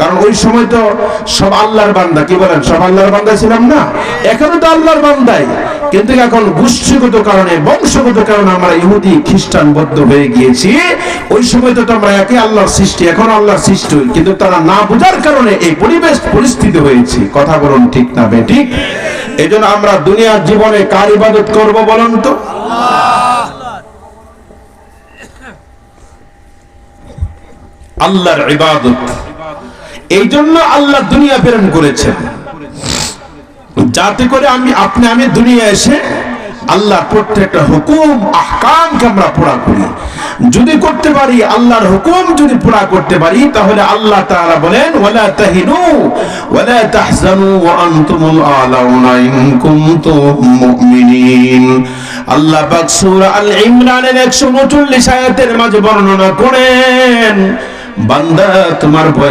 কারণ ওই সময় তো সব আল্লাহর বান্দা, কি বলেন, সব আল্লাহর বান্দা ছিলাম না? এখনো তো আল্লাহর বান্দাই, কিন্তু এখন গোষ্ঠীগত কারণে, বংশগত কারণে আমরা ইহুদি খ্রিস্টান বৌদ্ধ হয়ে গিয়েছি। ওই সময় তো আমরা একই আল্লাহর সৃষ্টি, এখন আল্লাহর সৃষ্টি, কিন্তু তারা না বোঝার কারণে এই পরিবেশ পরিস্থিতি হয়েছে। কথা বলুন ঠিক না বেঠিক? এই জন্য আমরা দুনিয়ার জীবনে কার ইবাদত করব বলুন তো? আল্লাহর ইবাদত। এই জন্য আল্লাহ দুনিয়া প্রেরণ করেছেন, যাতে করে আমি দুনিয়া এসে আল্লাহর প্রত্যেকটা হুকুম আহকামকে আমরা পুরা করি। যদি করতে পারি, আল্লাহর হুকুম যদি পুরা করতে পারি, তাহলে আল্লাহ তাআলা বলেন ওয়ালা তাহিনু ওয়ালা তাহজানু ওয়া আনতুমুল আলাউনা ইন কুনতুম মুমিনিন। আল্লাহ পাক সূরা আল ইমরানের 139 আয়াতের মাঝে বর্ণনা করেন, বান্দা তোমার ভয়